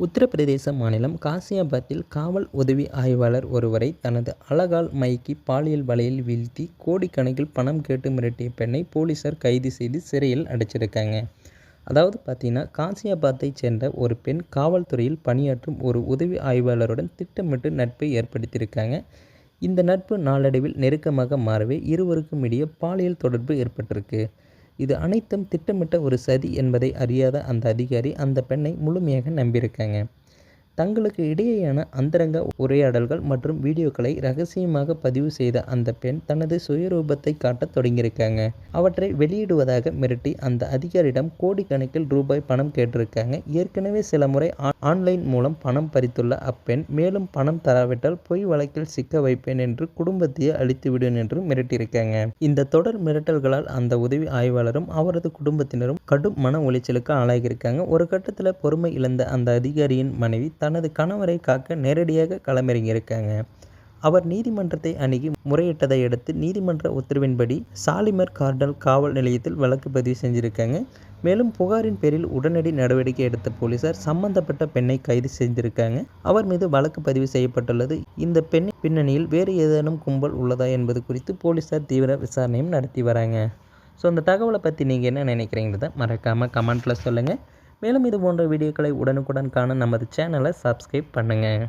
உத்தரப்பிரதேச மாநிலம் காசியாபாத்தில் காவல் உதவி ஆய்வாளர் ஒருவரை தனது அழகால் மயக்கி பாலியல் வலையில் வீழ்த்தி கோடிக்கணக்கில் பணம் கேட்டு மிரட்டிய பெண்ணை போலீசார் கைது செய்து சிறையில் அடைச்சிருக்காங்க. அதாவது பார்த்தீங்கன்னா, காசியாபாத்தைச் சேர்ந்த ஒரு பெண் காவல்துறையில் பணியாற்றும் ஒரு உதவி ஆய்வாளருடன் திட்டமிட்டு நட்பை ஏற்படுத்தியிருக்காங்க. இந்த நட்பு நாளடைவில் நெருக்கமாக மாறவே இருவருக்கும் இடையே பாலியல் தொடர்பு ஏற்பட்டிருக்கு. இது அனைத்தும் திட்டமிட்ட ஒரு சதி என்பதை அறியாத அந்த அதிகாரி அந்த பெண்ணை முழுமையாக நம்பியிருக்காங்க. தங்களுக்கு இடையேயான அந்தரங்க உரையாடல்கள் மற்றும் வீடியோக்களை ரகசியமாக பதிவு செய்த அந்த பெண் தனது சுயரூபத்தை காட்டத் தொடங்கியிருக்காங்க. அவற்றை வெளியிடுவதாக மிரட்டி அந்த அதிகாரியிடம் கோடிக்கணக்கில் ரூபாய் பணம் கேட்டிருக்காங்க. ஏற்கனவே சில முறை ஆன்லைன் மூலம் பணம் பறித்துள்ள அப்பெண் மேலும் பணம் தராவிட்டால் பொய் வழக்கில் சிக்க வைப்பேன் என்று குடும்பத்தையே அழித்துவிடும் என்று மிரட்டியிருக்காங்க. இந்த தொடர் மிரட்டல்களால் அந்த உதவி ஆய்வாளரும் அவரது குடும்பத்தினரும் கடும் மன உளைச்சலுக்கு ஆளாகியிருக்காங்க. ஒரு கட்டத்தில் பொறுமை இழந்த அந்த அதிகாரியின் மனைவி தனது கணவரை காக்க நேரடியாக களமிறங்கியிருக்காங்க. அவர் நீதிமன்றத்தை அணுகி முறையிட்டதை அடுத்து நீதிமன்ற உத்தரவின்படி சாலிமர் கார்னல் காவல் நிலையத்தில் வழக்கு பதிவு செஞ்சிருக்காங்க. மேலும் புகாரின் பேரில் உடனடி நடவடிக்கை எடுத்த போலீசார் சம்பந்தப்பட்ட பெண்ணை கைது செஞ்சிருக்காங்க. அவர் மீது வழக்கு பதிவு செய்யப்பட்டுள்ளது. இந்த பெண்ணின் பின்னணியில் வேறு ஏதேனும் கும்பல் உள்ளதா என்பது குறித்து போலீசார் தீவிர விசாரணையும் நடத்தி வராங்க. ஸோ அந்த தகவலை பற்றி நீங்கள் என்ன நினைக்கிறீங்கிறத மறக்காமல் கமெண்ட்டில் சொல்லுங்கள். மேலும் இது போன்ற வீடியோக்களை உடனுக்குடன் காண நமது சேனலை சப்ஸ்கிரைப் பண்ணுங்கள்.